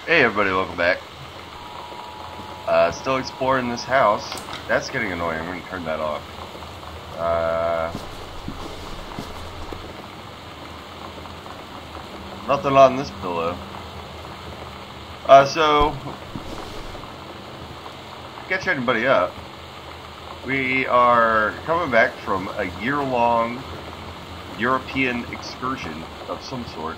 Hey everybody, welcome back. Still exploring this house. That's getting annoying. I'm going to turn that off. Nothing on this pillow. So, to catch anybody up, we are coming back from a year-long European excursion of some sort.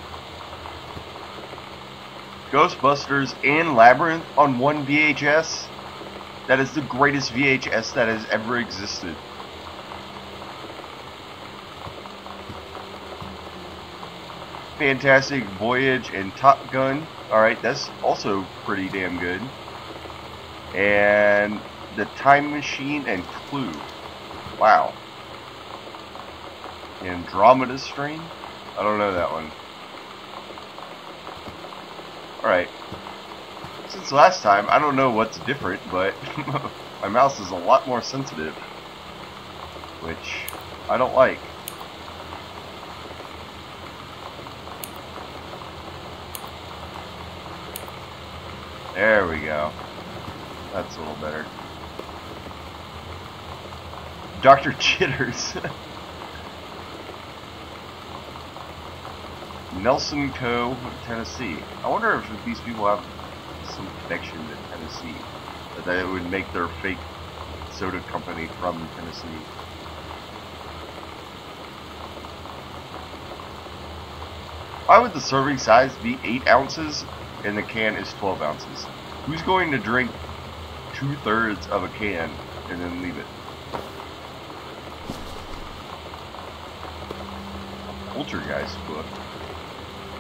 Ghostbusters and Labyrinth on one VHS. That is the greatest VHS that has ever existed. Fantastic Voyage and Top Gun. Alright, that's also pretty damn good. And The Time Machine and Clue. Wow. Andromeda Strain? I don't know that one. Alright. Since last time, I don't know what's different, but my mouse is a lot more sensitive. Which I don't like. There we go. That's a little better. Dr. Chitters. Nelson Co., Tennessee. I wonder if these people have some connection to Tennessee. That it would make their fake soda company from Tennessee. Why would the serving size be 8 ounces and the can is 12 ounces? Who's going to drink 2/3 of a can and then leave it? Poltergeist book.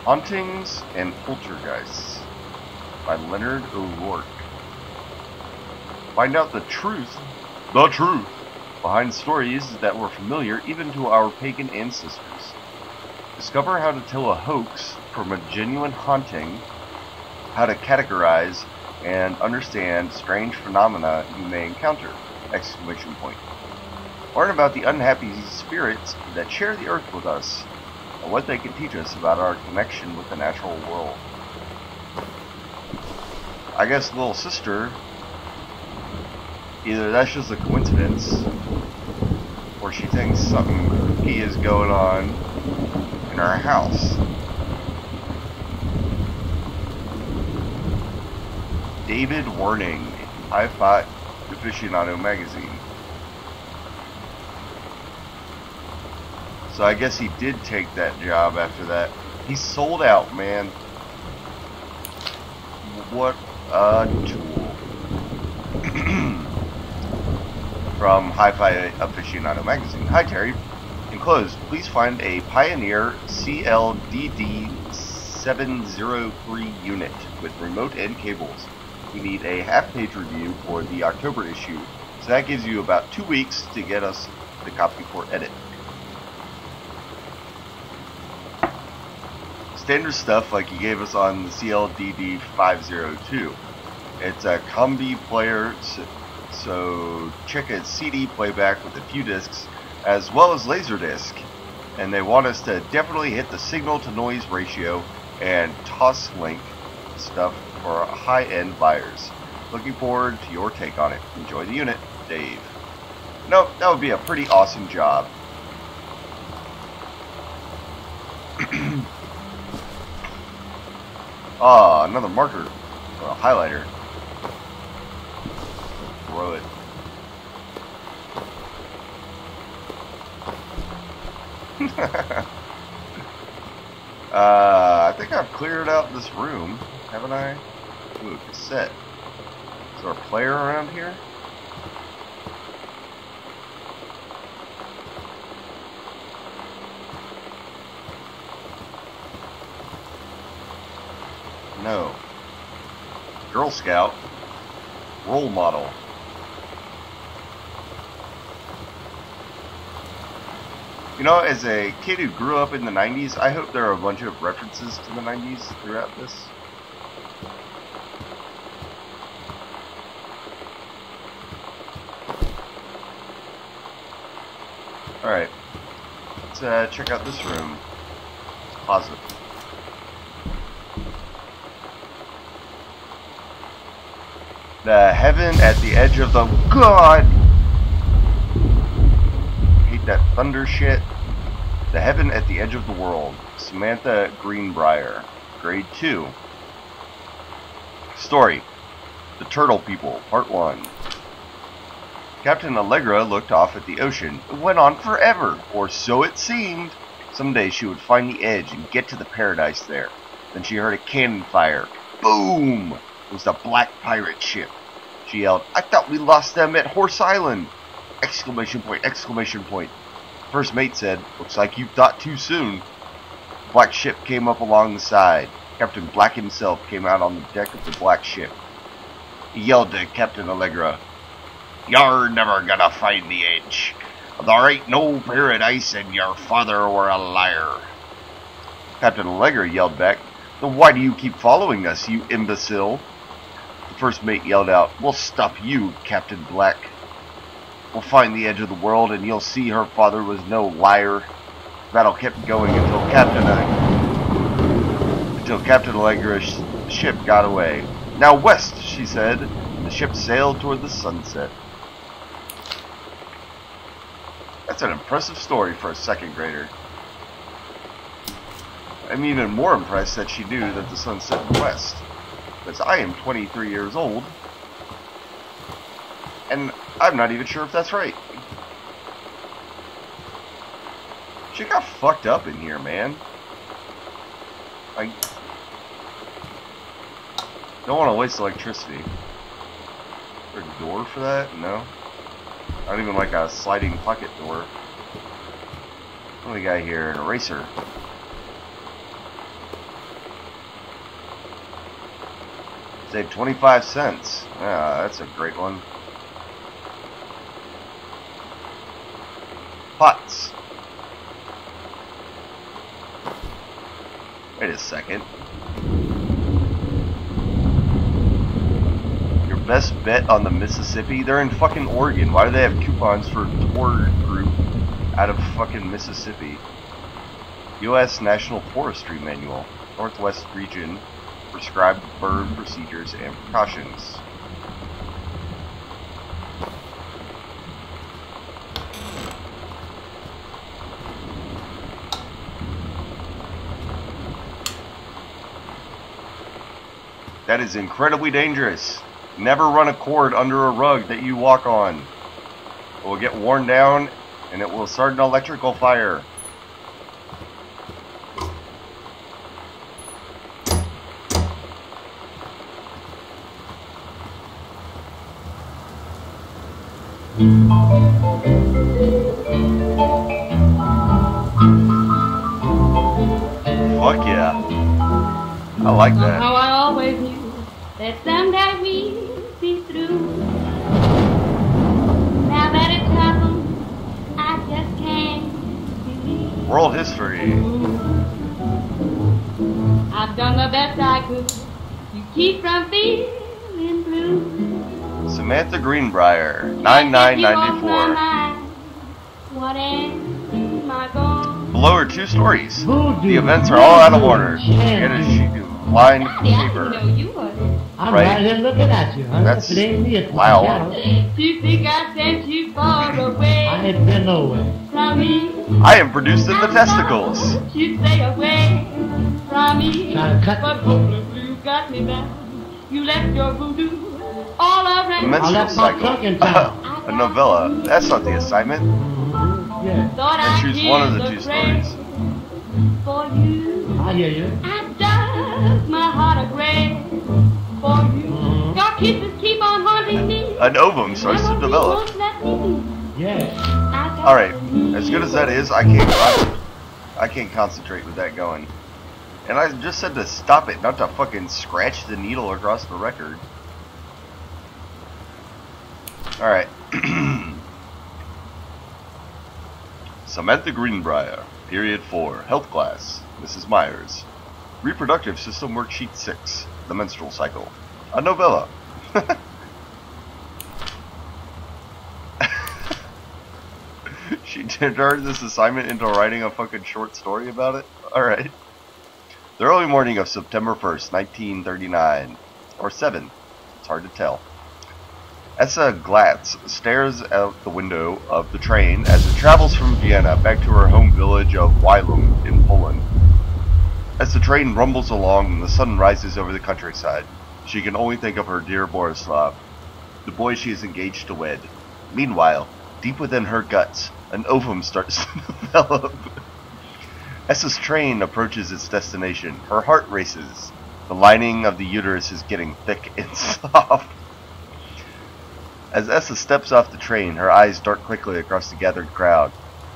Hauntings and Poltergeists by Leonard O'Rourke. Find out the truth behind stories that were familiar even to our pagan ancestors. Discover how to tell a hoax from a genuine haunting, how to categorize and understand strange phenomena you may encounter! Exclamation point. Learn about the unhappy spirits that share the earth with us, and what they can teach us about our connection with the natural world. I guess little sister, either that's just a coincidence, or she thinks something kooky is going on in our house. David Werning, Hi-Fi Aficionado magazine. So I guess he did take that job after that. He sold out, man. What a tool. From Hi-Fi Aficionado magazine. Hi Terry. Enclosed, please find a Pioneer CLDD 703 unit with remote and cables. We need a half-page review for the October issue. So that gives you about 2 weeks to get us the copy for edit. Standard stuff like he gave us on the CLDD 502. It's a combi player, so check its CD playback with a few discs, as well as Laserdisc. And they want us to definitely hit the signal to noise ratio and Toslink stuff for high-end buyers. Looking forward to your take on it. Enjoy the unit, Dave. Nope, that would be a pretty awesome job. Ah, another marker. Well, highlighter. Throw it. I think I've cleared out this room, haven't I? Ooh, cassette. Is there a player around here? No. Girl Scout. Role model. You know, as a kid who grew up in the 90s, I hope there are a bunch of references to the 90s throughout this. Alright. Let's check out this room. Closet. The heaven at the edge of the... God! Hate that thunder shit. The heaven at the edge of the world. Samantha Greenbrier. Grade 2. Story. The Turtle People, Part 1. Captain Allegra looked off at the ocean. It went on forever, or so it seemed. Someday she would find the edge and get to the paradise there. Then she heard a cannon fire. Boom! It was the Black Pirate ship. She yelled, "I thought we lost them at Horse Island!" Exclamation point, exclamation point. First mate said, "Looks like you thought too soon." The black ship came up along the side. Captain Black himself came out on the deck of the black ship. He yelled to Captain Allegra, "You're never gonna find the edge. There ain't no paradise and your father were a liar." Captain Allegra yelled back, "Then why do you keep following us, you imbecile?" The first mate yelled out, "We'll stop you, Captain Black. We'll find the edge of the world and you'll see her father was no liar." The battle kept going until Captain Allegra's ship got away. "Now west," she said, and the ship sailed toward the sunset. That's an impressive story for a second grader. I'm even more impressed that she knew that the sun set west, because I am 23 years old, and I'm not even sure if that's right. She got fucked up in here, man. I don't want to waste electricity. Is there a door for that? No. Not even like a sliding pocket door. What do we got here? An eraser. Save 25 cents. Ah, that's a great one. Pots. Wait a second. Your best bet on the Mississippi? They're in fucking Oregon. Why do they have coupons for a tour group out of fucking Mississippi? U.S. National Forestry Manual. Northwest Region. Prescribed bird procedures and precautions. That is incredibly dangerous. Never run a cord under a rug that you walk on. It will get worn down and it will start an electrical fire. Fuck yeah. I like that. Somehow I always knew that someday we'd be through. Now that it's happened, I just can't believe. World history. I've done the best I could. You keep from feeling blue. Samantha Greenbrier, 9994. What am I going? Below are 2 stories. The events are all out of order. Get a blind paper. I'm Right. right here looking at you. That's If it ain't me, it's loud. my shadow. You think I sent you far away I ain't been nowhere. from me? I am produced in the testicles. You stay away from me, Trying to cut but Holy Blue got me back. You left your voodoo all around. The menstrual left my trunk in town. cycle. A novella. That's not the assignment. Yeah, Thought And I'd choose give one of the the 2 praise stories. for you. I hear you. I dug my heart a grave for you. Your kisses keep on haunting me. An ovum starts to develop. Yeah. Alright, as good as that is, I can't concentrate with that going. And I just said to stop it, not to fucking scratch the needle across the record. Alright. Samantha Greenbrier, Period 4, Health Class, Mrs. Myers. Reproductive System Worksheet 6, The Menstrual Cycle. A novella. She turned this assignment into writing a fucking short story about it? Alright. The early morning of September 1st, 1939. Or 7. It's hard to tell. Essa Glatz stares out the window of the train as it travels from Vienna back to her home village of Wilum in Poland. As the train rumbles along and the sun rises over the countryside, she can only think of her dear Borislav, the boy she is engaged to wed. Meanwhile, deep within her guts, an ovum starts to develop. Essa's train approaches its destination. Her heart races. The lining of the uterus is getting thick and soft. As Essa steps off the train, her eyes dart quickly across the gathered crowd.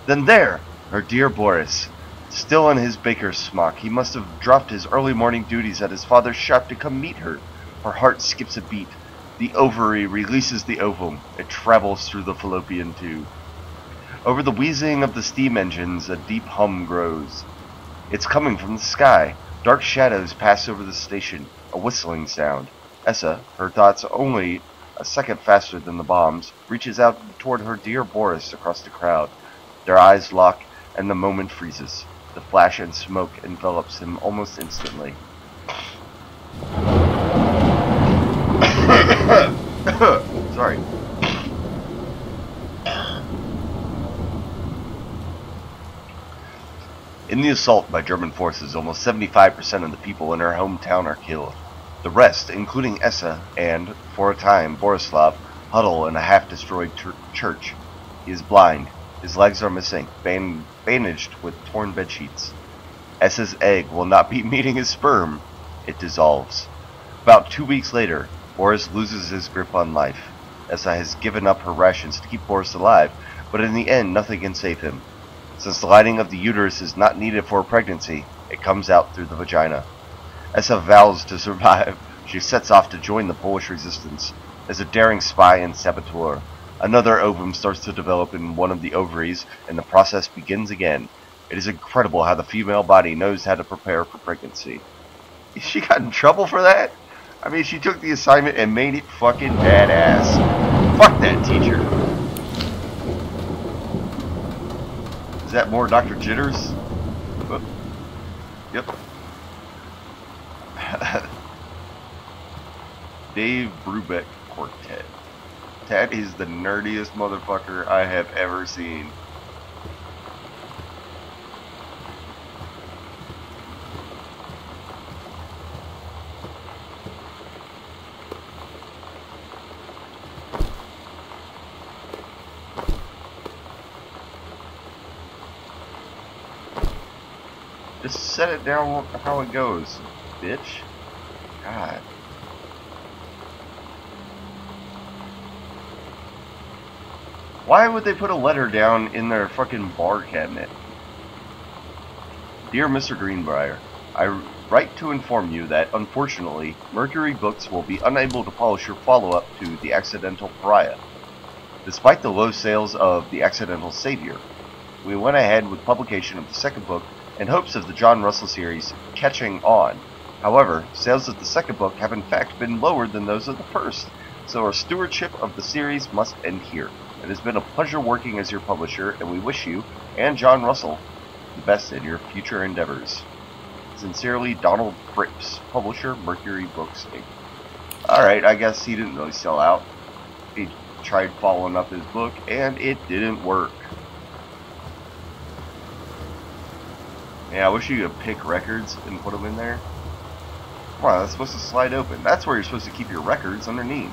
Then there! Her dear Boris. Still in his baker's smock, he must have dropped his early morning duties at his father's shop to come meet her. Her heart skips a beat. The ovary releases the ovum. It travels through the fallopian tube. Over the wheezing of the steam engines, a deep hum grows. It's coming from the sky. Dark shadows pass over the station, a whistling sound. Essa, her thoughts only a second faster than the bombs, reaches out toward her dear Boris across the crowd. Their eyes lock, and the moment freezes. The flash and smoke envelops him almost instantly. Sorry. In the assault by German forces, almost 75% of the people in her hometown are killed. The rest, including Essa and, for a time, Borislav, huddle in a half-destroyed church. He is blind. His legs are missing, bandaged with torn bedsheets. Essa's egg will not be meeting his sperm. It dissolves. About 2 weeks later, Boris loses his grip on life. Essa has given up her rations to keep Boris alive, but in the end, nothing can save him. Since the lining of the uterus is not needed for a pregnancy, it comes out through the vagina. Essa vows to survive. She sets off to join the Polish resistance. As a daring spy and saboteur, another ovum starts to develop in one of the ovaries, and the process begins again. It is incredible how the female body knows how to prepare for pregnancy. She got in trouble for that? I mean, she took the assignment and made it fucking badass. Fuck that teacher. Is that more Dr. Jitters? Whoop. Yep. Dave Brubeck Quartet. That is the nerdiest motherfucker I have ever seen. Just set it down how it goes, bitch. God. Why would they put a letter down in their fucking bar cabinet? Dear Mr. Greenbrier, I write to inform you that, unfortunately, Mercury Books will be unable to polish your follow-up to The Accidental Pariah. Despite the low sales of The Accidental Savior, we went ahead with publication of the second book in hopes of the John Russell series catching on. However, sales of the second book have in fact been lower than those of the first, so our stewardship of the series must end here. It has been a pleasure working as your publisher, and we wish you, and John Russell, the best in your future endeavors. Sincerely, Donald Cripps, publisher, Mercury Books, Inc. Alright, I guess he didn't really sell out. He tried following up his book, and it didn't work. Yeah, I wish you could pick records and put them in there. Come on, that's supposed to slide open. That's where you're supposed to keep your records, underneath.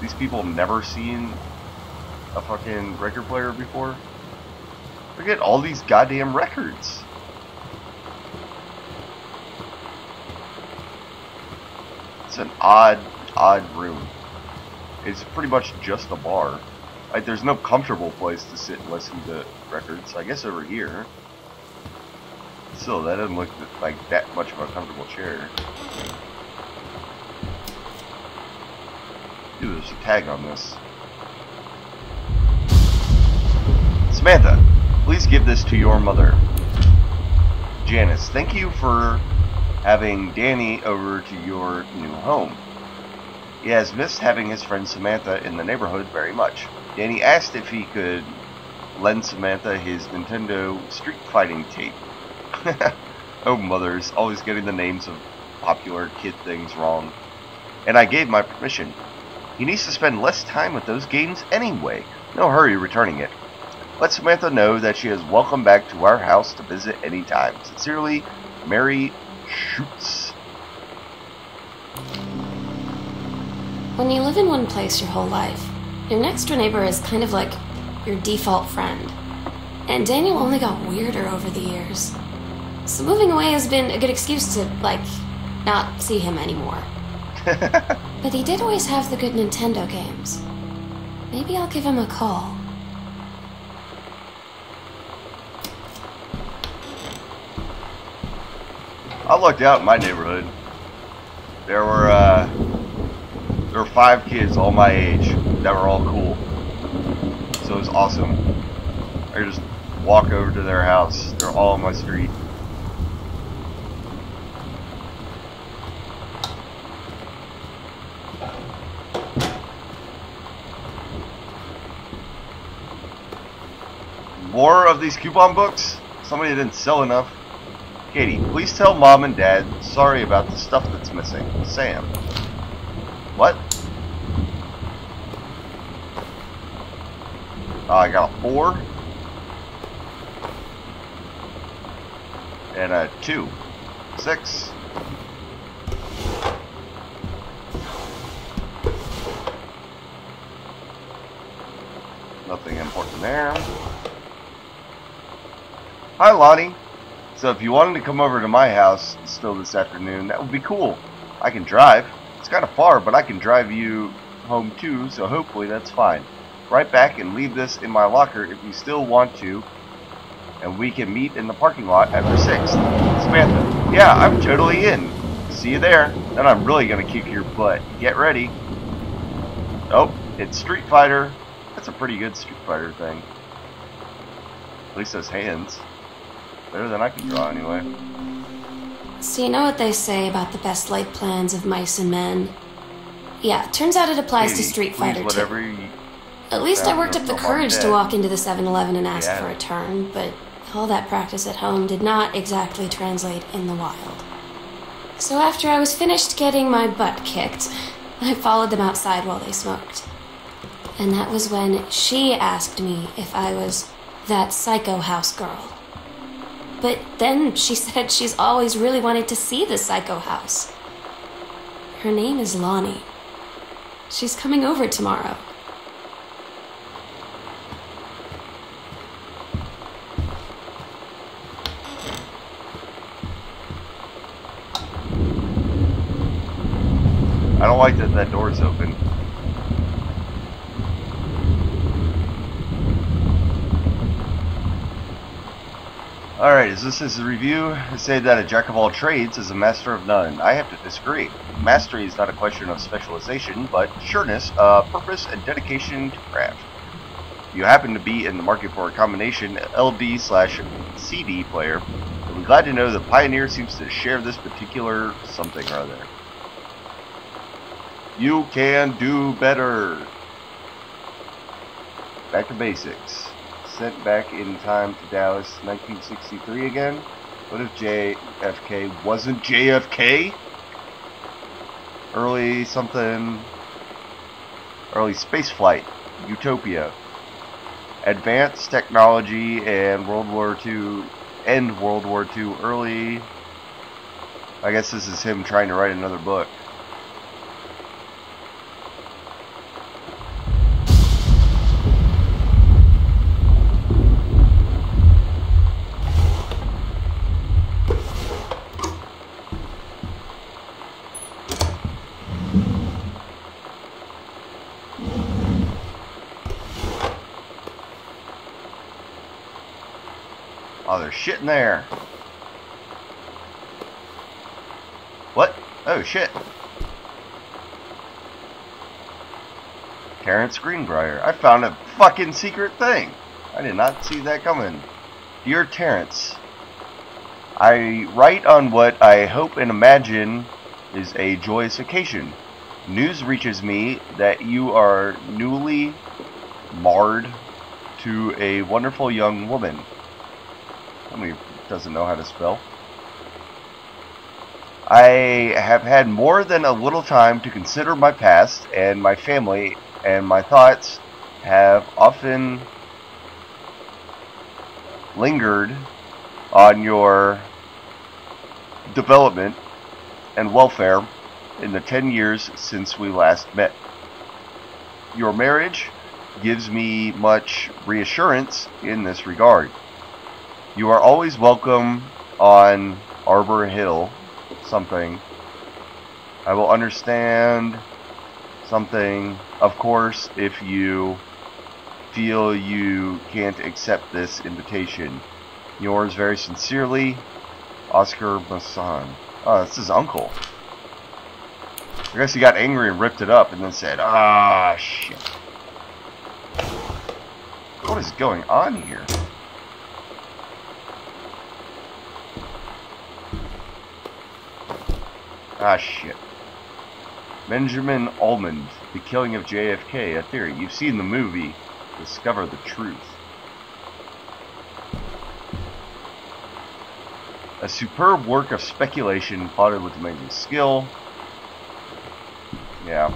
These people never seen a fucking record player before. Look at all these goddamn records. It's an odd room. It's pretty much just a bar. Like, there's no comfortable place to sit and listen to records. I guess over here. Still, that doesn't look like that much of a comfortable chair. Dude, there's a tag on this. Samantha, please give this to your mother. Janice, thank you for having Danny over to your new home. He has missed having his friend Samantha in the neighborhood very much. Danny asked if he could lend Samantha his Nintendo Street Fighting tape. Oh, mothers, always getting the names of popular kid things wrong. And I gave my permission. He needs to spend less time with those games anyway. No hurry returning it. Let Samantha know that she is welcome back to our house to visit anytime. Sincerely, Mary Schutz. When you live in one place your whole life, your next door neighbor is kind of like your default friend. And Daniel only got weirder over the years. So moving away has been a good excuse to, not see him anymore. But he did always have the good Nintendo games. Maybe I'll give him a call. I looked out in my neighborhood. There were 5 kids all my age that were all cool. So it was awesome. I could just walk over to their house. They're all on my street. More of these coupon books? Somebody didn't sell enough. Katie, please tell Mom and Dad sorry about the stuff that's missing. Sam. What? Oh, I got a 4. And a 2. 6. Nothing important there. Hi, Lonnie. So if you wanted to come over to my house still this afternoon, that would be cool. I can drive. It's kind of far, but I can drive you home too, so hopefully that's fine. Right back and leave this in my locker if you still want to, and we can meet in the parking lot after 6. Samantha, yeah, I'm totally in. See you there. Then I'm really gonna kick your butt. Get ready. Oh, it's Street Fighter. That's a pretty good Street Fighter thing. At least those hands. Better than I can draw, anyway. So you know what they say about the best laid plans of mice and men? Yeah, turns out it applies to Street Fighter too. At least I worked up the courage to walk into the 7-Eleven and ask for a turn, but all that practice at home did not exactly translate in the wild. So after I was finished getting my butt kicked, I followed them outside while they smoked. And that was when she asked me if I was that psycho house girl. But then she said she's always really wanted to see the psycho house. Her name is Lonnie. She's coming over tomorrow. I don't like that door's open. Alright, as this is a review, I say that a jack of all trades is a master of none. I have to disagree. Mastery is not a question of specialization, but sureness, purpose, and dedication to craft. If you happen to be in the market for a combination LD/CD player, you'll be glad to know that Pioneer seems to share this particular something or other. You can do better. Back to basics. Sent back in time to Dallas, 1963 again. What if JFK wasn't JFK? Early something. Early space flight. Utopia. Advanced technology and World War II. End World War II. Early. I guess this is him trying to write another book. Oh, there's shit in there. What? Oh, shit. Terrence Greenbrier. I found a fucking secret thing. I did not see that coming. Dear Terrence, I write on what I hope and imagine is a joyous occasion. News reaches me that you are newly married to a wonderful young woman. Somebody doesn't know how to spell. I have had more than a little time to consider my past and my family, and my thoughts have often lingered on your development and welfare in the 10 years since we last met. Your marriage gives me much reassurance in this regard. You are always welcome on Arbor Hill. Something. I will understand something, of course, if you feel you can't accept this invitation. Yours very sincerely, Oscar Masson. Oh, that's his uncle. I guess he got angry and ripped it up and then said, "Ah, shit. What is going on here?" Ah, shit. Benjamin Almond, The Killing of JFK, a theory. You've seen the movie. Discover the truth. A superb work of speculation plotted with amazing skill. Yeah.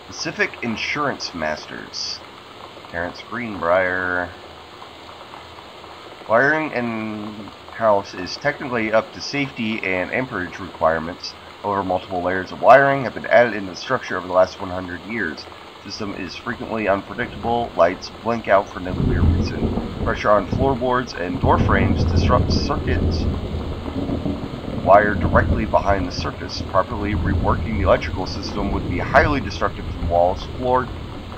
Pacific Insurance Masters. Terrence Greenbrier. Wiring in house is technically up to safety and amperage requirements. However, multiple layers of wiring have been added into the structure over the last 100 years. The system is frequently unpredictable. Lights blink out for no clear reason. Pressure on floorboards and door frames disrupts circuits wired directly behind the surface. Properly reworking the electrical system would be highly destructive to the walls, floor,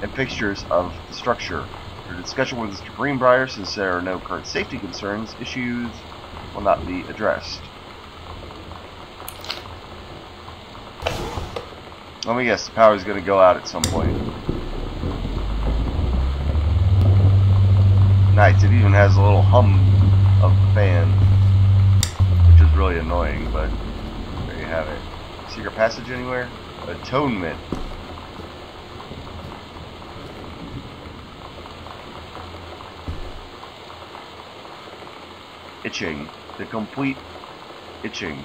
and fixtures of the structure. For discussion with Mr. Greenbrier, since there are no current safety concerns, issues will not be addressed. Let me guess, the power is going to go out at some point. Nice, it even has a little hum of the fan, which is really annoying, but there you have it. Secret passage anywhere? Atonement. Itching. The complete itching.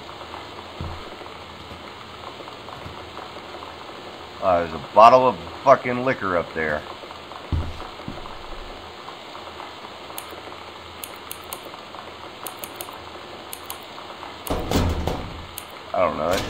There's a bottle of fucking liquor up there. I don't know it.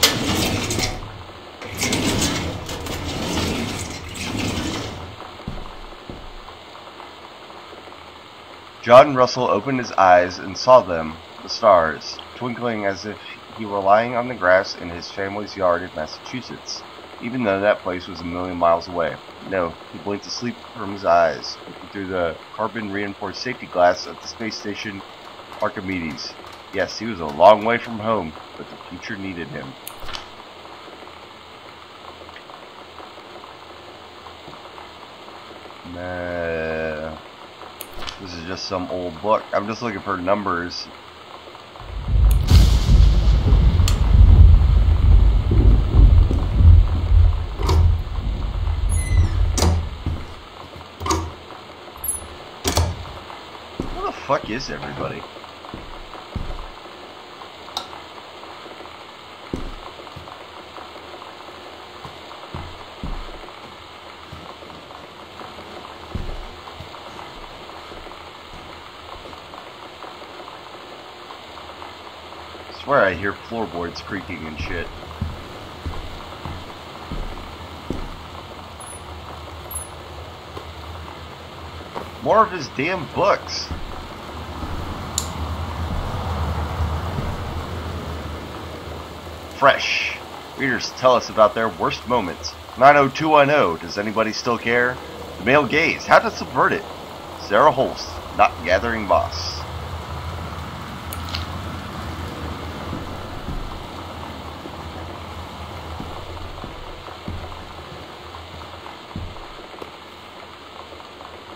John Russell opened his eyes and saw them, the stars, twinkling as if he were lying on the grass in his family's yard in Massachusetts, even though that place was a million miles away. No, he blinked to sleep from his eyes, looking through the carbon-reinforced safety glass at the space station Archimedes. Yes, he was a long way from home, but the future needed him. Nah. This is just some old book. I'm just looking for numbers. Where the fuck is everybody? I swear I hear floorboards creaking and shit. More of his damn books. Fresh. Readers tell us about their worst moments. 90210. Does anybody still care? The Male Gaze. How to subvert it. Sarah Holst. Not Gathering Boss.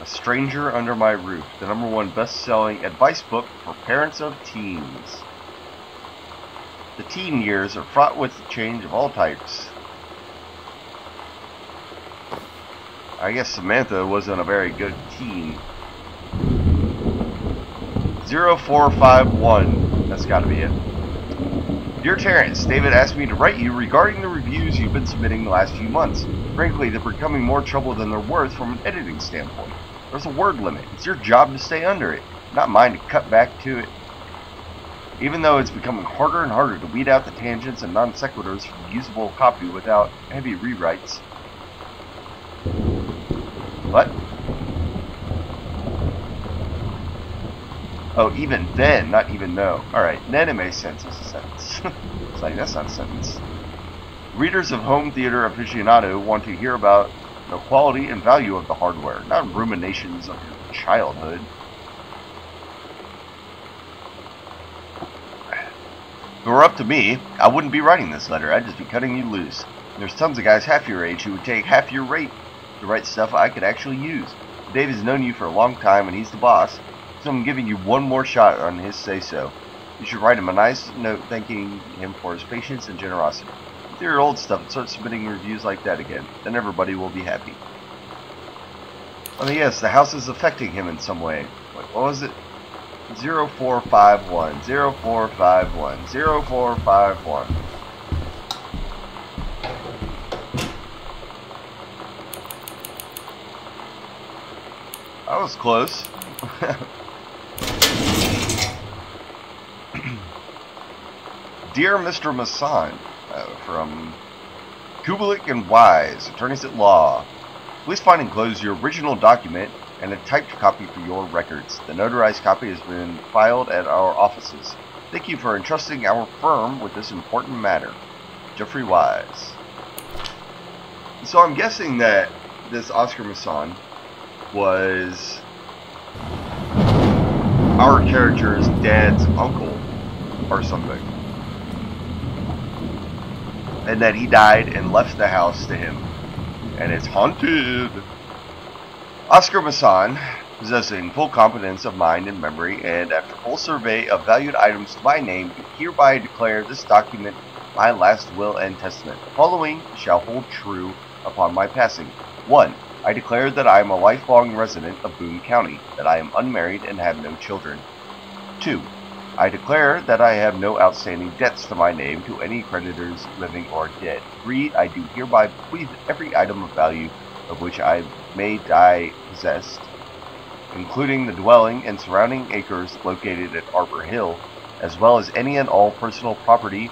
Stranger Under My Roof, the #1 best-selling advice book for parents of teens. The teen years are fraught with change of all types. I guess Samantha wasn't a very good teen. 0451. That's gotta be it. Dear Terrence, David asked me to write you regarding the reviews you've been submitting the last few months. Frankly, they're becoming more trouble than they're worth from an editing standpoint. There's a word limit. It's your job to stay under it, not mine to cut back to it. Even though it's becoming harder and harder to weed out the tangents and non sequiturs from usable copy without heavy rewrites. What? Oh, even then, not even though. Alright, then it makes sense as a sentence. It's like, that's not a sentence. Readers of Home Theater Aficionado want to hear about the quality and value of the hardware, not ruminations of your childhood. If it were up to me, I wouldn't be writing this letter. I'd just be cutting you loose. There's tons of guys half your age who would take half your rate to write stuff I could actually use. Dave has known you for a long time and he's the boss, so I'm giving you one more shot on his say-so. You should write him a nice note thanking him for his patience and generosity. Do your old stuff and start submitting reviews like that again. Then everybody will be happy. Oh yes, the house is affecting him in some way. Wait, what was it? 0451, 0451, 0451. That was close. Dear Mr. Masson, from Kubelik and Wise, attorneys at law, please find enclosed your original document and a typed copy for your records. The notarized copy has been filed at our offices. Thank you for entrusting our firm with this important matter. Jeffrey Wise. So I'm guessing that this Oscar Masson was our character's dad's uncle or something. And that he died and left the house to him. And it's haunted. Oscar Masson, possessing full competence of mind and memory, and after full survey of valued items to my name, hereby declare this document my last will and testament. The following shall hold true upon my passing. 1. I declare that I am a lifelong resident of Boone County, that I am unmarried and have no children. 2. I declare that I have no outstanding debts to my name to any creditors, living or dead. 3. I do hereby bequeath every item of value of which I may die possessed, including the dwelling and surrounding acres located at Arbor Hill, as well as any and all personal property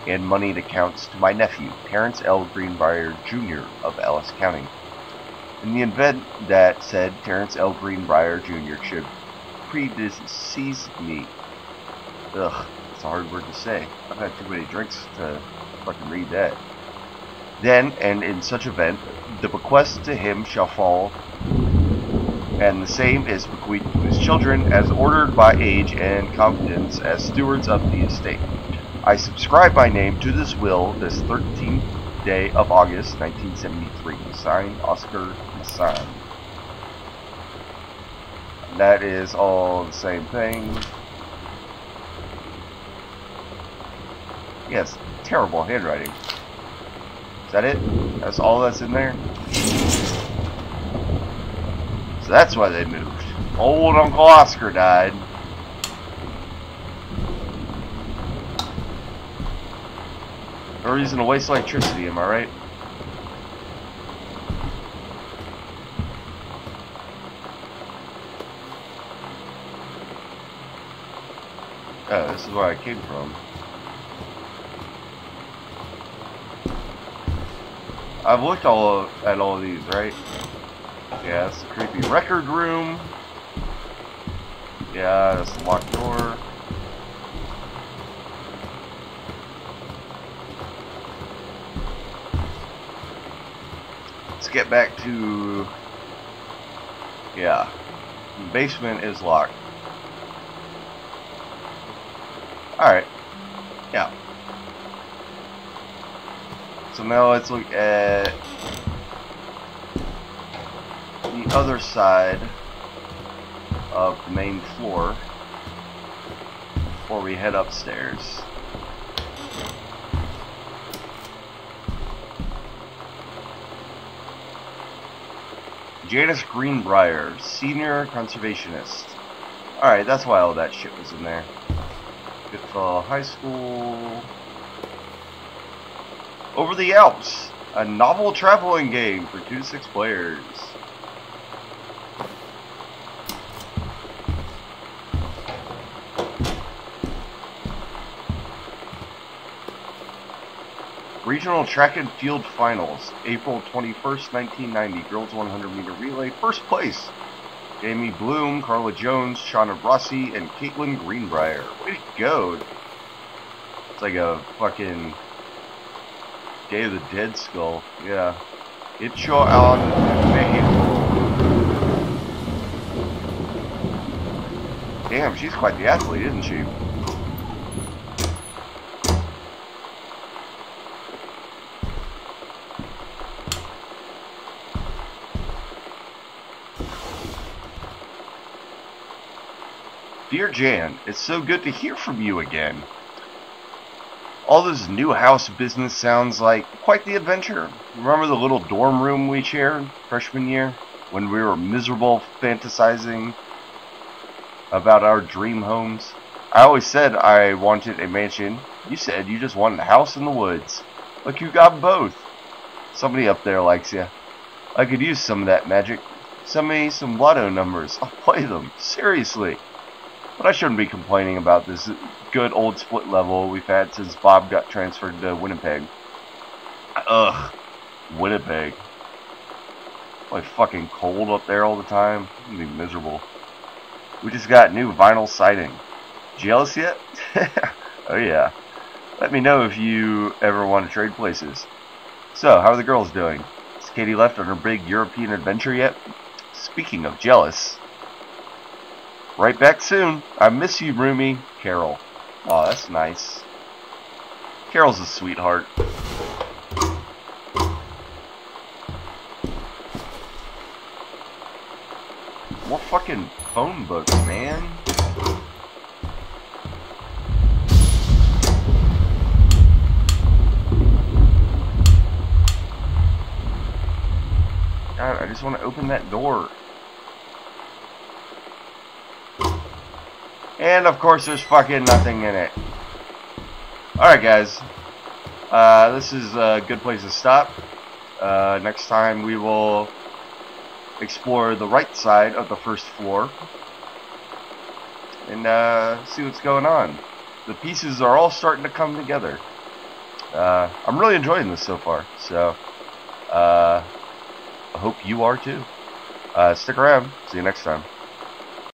and moneyed accounts to my nephew, Terrence L. Greenbrier, Jr. of Ellis County. In the event that said Terrence L. Greenbrier, Jr. should predecease me. Ugh, it's a hard word to say. I've had too many drinks to fucking read that. Then, and in such event, the bequest to him shall fall, and the same is bequeathed to his children, as ordered by age and competence as stewards of the estate. I subscribe my name to this will this 13th day of August, 1973. Signed, Oscar Masson. That is all the same thing. Yes, terrible handwriting. Is that it? That's all that's in there? So that's why they moved. Old Uncle Oscar died. No reason to waste electricity, am I right? Oh, this is where I came from. I've looked at all of these, right? Yeah, that's the creepy record room. Yeah, that's the locked door. Let's get back to... Yeah. The basement is locked. Alright. Yeah. So now let's look at the other side of the main floor before we head upstairs. Janice Greenbrier, senior conservationist. Alright, that's why all that shit was in there. Goodfellow High School. Over the Alps, a novel traveling game for 2 to 6 players. Regional Track and Field Finals, April 21st, 1990. Girls 100-meter relay, first place. Jamie Bloom, Carla Jones, Shauna Rossi, and Caitlin Greenbrier. Way to go. It's like a fucking Day of the Dead skull. Yeah. It's your on name. Damn, she's quite the athlete, isn't she? Dear Jan, it's so good to hear from you again. All this new house business sounds like quite the adventure. Remember the little dorm room we shared freshman year when we were miserable fantasizing about our dream homes? I always said I wanted a mansion. You said you just wanted a house in the woods. Look, you got both. Somebody up there likes you. I could use some of that magic. Send me some lotto numbers. I'll play them. Seriously. But I shouldn't be complaining about this good old split level we've had since Bob got transferred to Winnipeg. Ugh. Winnipeg. Like fucking cold up there all the time. It's gonna be miserable. We just got new vinyl siding. Jealous yet? Oh yeah. Let me know if you ever want to trade places. So, how are the girls doing? Has Katie left on her big European adventure yet? Speaking of jealous... Right back soon. I miss you, Rumi. Carol. Aw, that's nice. Carol's a sweetheart. More fucking phone books, man. God, I just want to open that door. And of course there's fucking nothing in it. Alright guys. This is a good place to stop. Next time we will explore the right side of the first floor. And see what's going on. The pieces are all starting to come together. I'm really enjoying this so far. So I hope you are too. Stick around. See you next time.